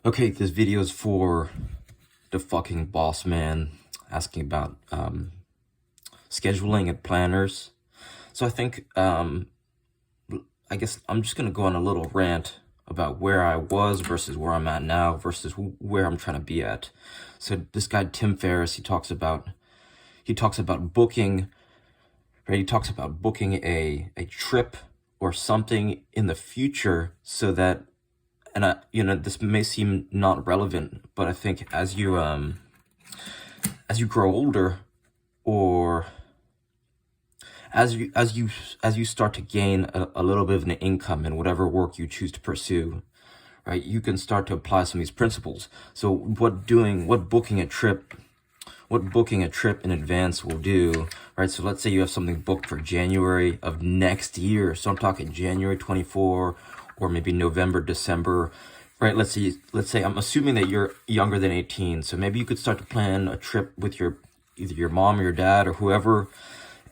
Okay, this video is for the fucking boss man asking about scheduling and planners. So I guess I'm just gonna go on a little rant about where I was versus where I'm at now versus where I'm trying to be at. So this guy Tim Ferriss, he talks about booking, right? He talks about booking a trip or something in the future so that, and this may seem not relevant, but I think as you grow older, or as you start to gain a little bit of an income in whatever work you choose to pursue, right, you can start to apply some of these principles. So what booking a trip in advance will do, right? So let's say you have something booked for January of next year. So I'm talking January 24, or maybe November, December, right? Let's say I'm assuming that you're younger than 18. So maybe you could start to plan a trip with either your mom or your dad or whoever,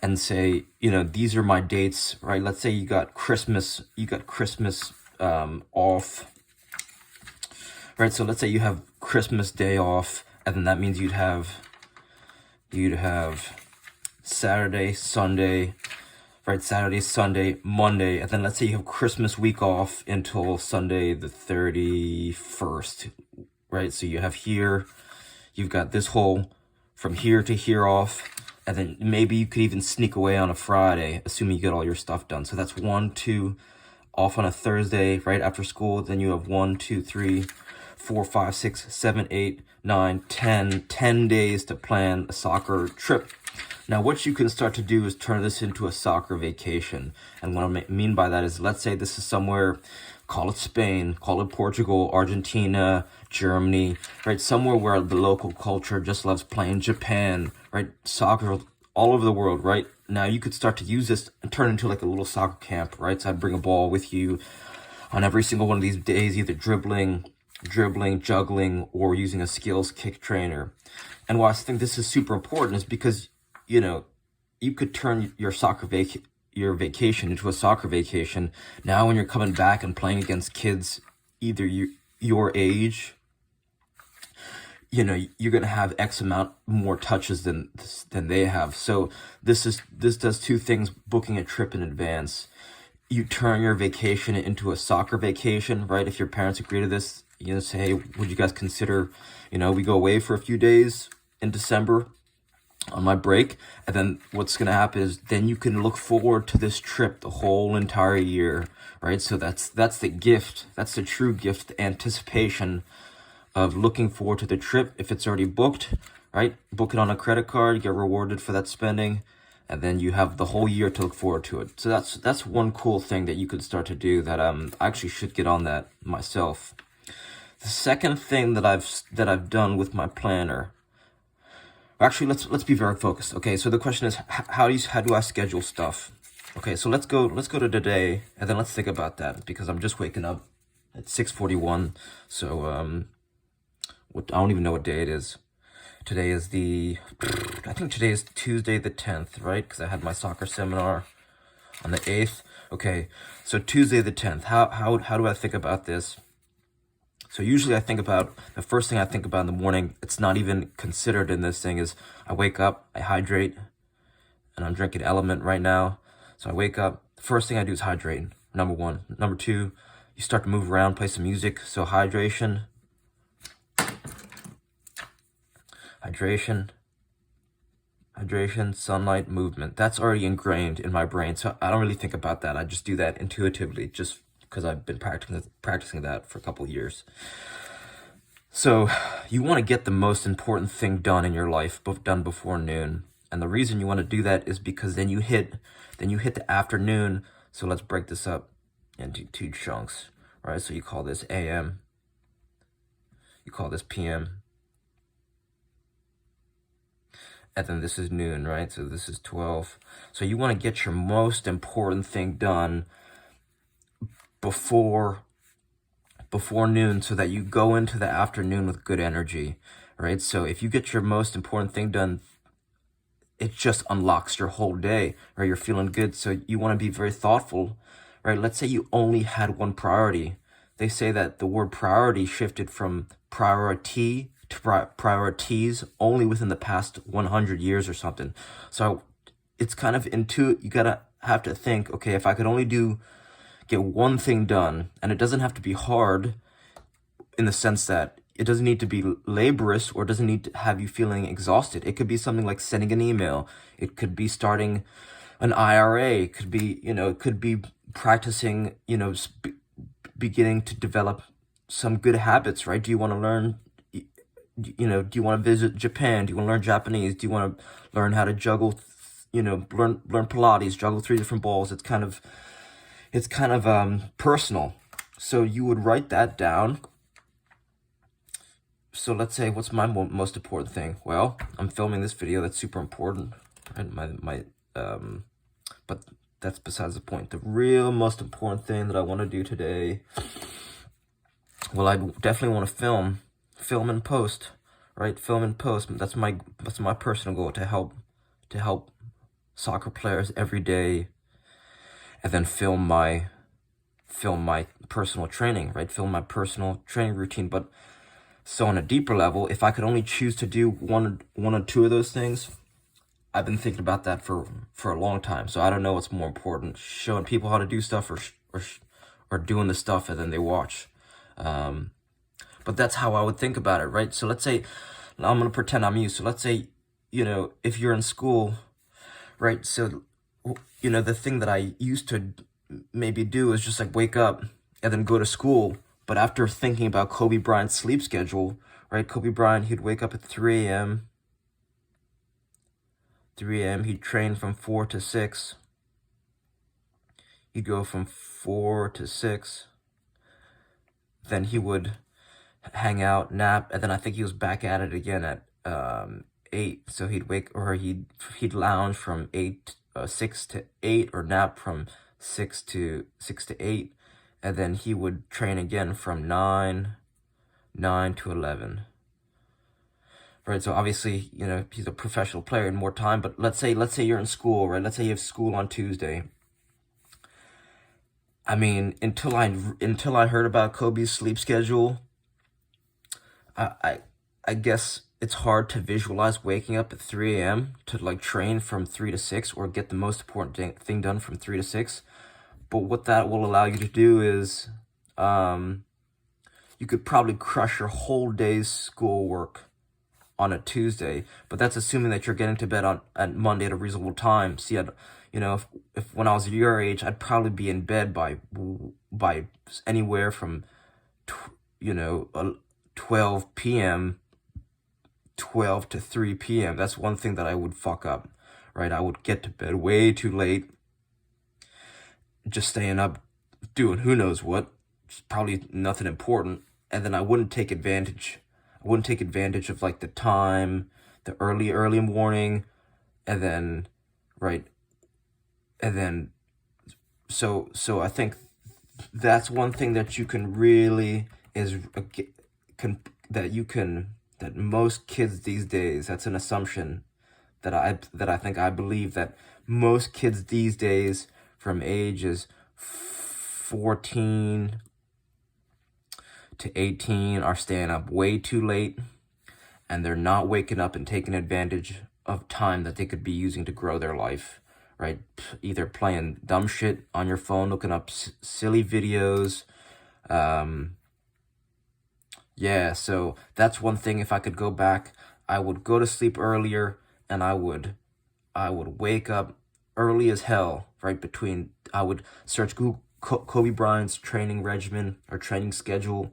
and say, these are my dates, right? Let's say you got Christmas off, right? So let's say you have Christmas Day off, and then that means you'd have Saturday, Sunday, right? Saturday, Sunday, Monday, and then let's say you have Christmas week off until Sunday the 31st, right? So you've got this whole from here to here off, and then maybe you could even sneak away on a Friday, assuming you get all your stuff done. So that's 1, 2, off on a Thursday, right after school. Then you have 1, 2, 3, 4, 5, 6, 7, 8, 9, 10 days to plan a soccer trip. Now, what you can start to do is turn this into a soccer vacation. And what I mean by that is, let's say this is somewhere, call it Spain, call it Portugal, Argentina, Germany, right? Somewhere where the local culture just loves playing. Japan, right? Soccer all over the world, right? Now you could start to use this and turn it into like a little soccer camp, right? So I'd bring a ball with you on every single one of these days, either dribbling, juggling, or using a skills kick trainer. And why I think this is super important is because, you could turn your vacation into a soccer vacation. Now, when you're coming back and playing against kids, either your age, you're gonna have X amount more touches than they have. So this does two things: booking a trip in advance. You turn your vacation into a soccer vacation, right? If your parents agree to this, say, hey, would you guys consider, we go away for a few days in December on my break, and then what's going to happen is then you can look forward to this trip the whole entire year, right? So that's the gift. That's the true gift, the anticipation of looking forward to the trip. If it's already booked, right? Book it on a credit card, get rewarded for that spending, and then you have the whole year to look forward to it. So that's one cool thing that you could start to do that I actually should get on that myself. The second thing that I've done with my planner. Actually, let's be very focused. Okay, so the question is, how do I schedule stuff? Okay, so let's go to today, and then let's think about that, because I'm just waking up at 6:41. So I don't even know what day it is. I think today is Tuesday the 10th, right? Because I had my soccer seminar on the 8th. Okay, so Tuesday the 10th. How do I think about this? So usually the first thing I think about in the morning, it's not even considered in this thing, is I wake up, I hydrate, and I'm drinking Element right now. So I wake up, the first thing I do is hydrate, number one. Number two, you start to move around, play some music. So hydration, sunlight, movement. That's already ingrained in my brain. So I don't really think about that. I just do that intuitively, just because I've been practicing that for a couple of years. So you want to get the most important thing done in your life, done before noon. And the reason you want to do that is because then you hit the afternoon. So let's break this up into two chunks, right? So you call this AM, you call this PM, and then this is noon, right? So this is 12. So you want to get your most important thing done before noon, so that you go into the afternoon with good energy, right? So if you get your most important thing done, it just unlocks your whole day, right? You're feeling good. So you want to be very thoughtful, right? Let's say you only had one priority. they say that the word priority shifted from priority to priorities only within the past 100 years or something. So it's kind of you gotta have to think, okay, if I could only get one thing done, and it doesn't have to be hard in the sense that it doesn't need to be laborious or doesn't need to have you feeling exhausted. It could be something like sending an email. It could be starting an IRA. It could be, it could be practicing, beginning to develop some good habits, right? Do you want to learn, do you want to visit Japan? Do you want to learn Japanese? Do you want to learn how to juggle, learn Pilates, juggle 3 different balls? It's kind of personal. So you would write that down. So let's say, what's my most important thing? Well, I'm filming this video. That's super important, right? But that's besides the point. The real most important thing that I want to do today, well, I definitely want to film and post, right? Film and post. That's my personal goal, to help soccer players every day, and then film my personal training, right? Film my personal training routine. But so on a deeper level, if I could only choose to do one or two of those things, I've been thinking about that for a long time. So I don't know what's more important: showing people how to do stuff, or doing the stuff and then they watch. But that's how I would think about it, right? So let's say, now I'm gonna pretend I'm you. So let's say, if you're in school, right? So, the thing that I used to maybe do is just like wake up and then go to school. But after thinking about Kobe Bryant's sleep schedule, right? Kobe Bryant, he'd wake up at 3 a.m. 3 a.m. He'd train from 4 to 6. He'd go from 4 to 6. Then he would hang out, nap, and then I think he was back at it again at 8. So he'd lounge from 6 to 8, or nap from 6 to 8. And then he would train again from 9 to 11. Right, so obviously, he's a professional player and more time. But let's say you're in school, right? Let's say you have school on Tuesday. I mean, until I heard about Kobe's sleep schedule, I guess it's hard to visualize waking up at 3 a.m. to like train from 3 to 6, or get the most important thing done from 3 to 6. But what that will allow you to do is, you could probably crush your whole day's schoolwork on a Tuesday. But that's assuming that you're getting to bed at Monday at a reasonable time. See, if when I was your age, I'd probably be in bed by anywhere from 12 p.m. 12 to 3 p.m. That's one thing that I would fuck up, right? I would get to bed way too late, just staying up doing who knows what, probably nothing important. And then I wouldn't take advantage of like the time, the early morning, and then so I think that's one thing that you can really that most kids these days, that's an assumption that I believe that most kids these days from ages 14 to 18 are staying up way too late, and they're not waking up and taking advantage of time that they could be using to grow their life, right? Either playing dumb shit on your phone, looking up silly videos. Yeah, so that's one thing. If I could go back, I would go to sleep earlier, and I would wake up early as hell, right? I would search Google Kobe Bryant's training regimen or training schedule,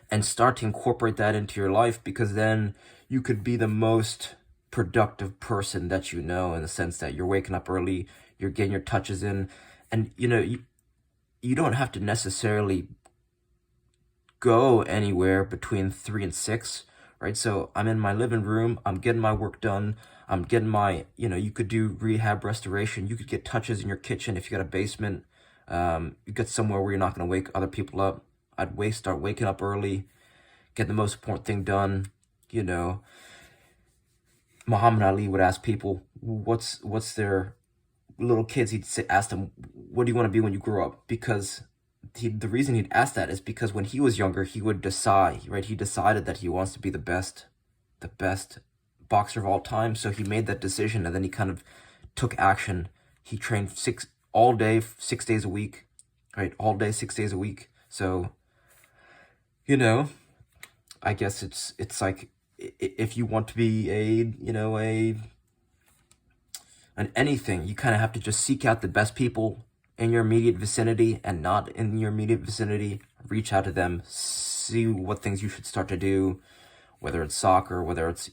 and start to incorporate that into your life, because then you could be the most productive person that in the sense that you're waking up early, you're getting your touches in, and you don't have to necessarily go anywhere between 3 and 6, right? So I'm in my living room, I'm getting my work done, I'm getting my, you could do rehab restoration, you could get touches in your kitchen if you got a basement, you get somewhere where you're not going to wake other people up. I'd start waking up early, get the most important thing done. Muhammad Ali would ask people, what's their little kids, ask them, what do you want to be when you grow up? Because the reason he'd ask that is because when he was younger, he would decide, right? He decided that he wants to be the best boxer of all time. So he made that decision, and then he kind of took action. He trained all day, 6 days a week, right? All day, 6 days a week. So, you know, I guess it's like, if you want to be an anything, you kind of have to just seek out the best people in your immediate vicinity and not in your immediate vicinity. Reach out to them, see what things you should start to do, whether it's soccer, whether it's,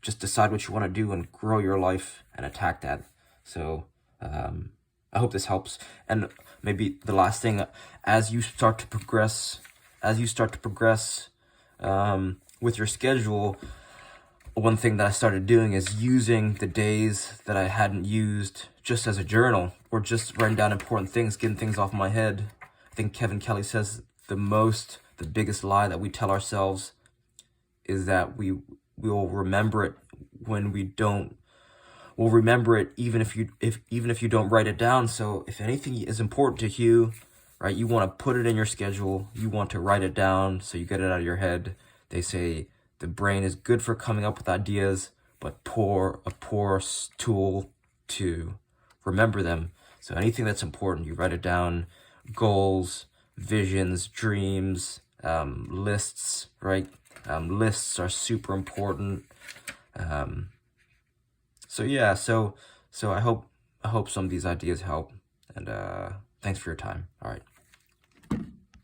just decide what you want to do and grow your life and attack that. So I hope this helps. And maybe the last thing, as you start to progress with your schedule, one thing that I started doing is using the days that I hadn't used just as a journal, or just writing down important things, getting things off my head. I think Kevin Kelly says the biggest lie that we tell ourselves is that we will remember it when we don't. We'll remember it even if you don't write it down. So if anything is important to you, right, you want to put it in your schedule. You want to write it down so you get it out of your head. They say the brain is good for coming up with ideas, but a poor tool to remember them. So anything that's important, you write it down. Goals, visions, dreams, lists, right? Lists are super important. So yeah, so I hope some of these ideas help, and thanks for your time. All right.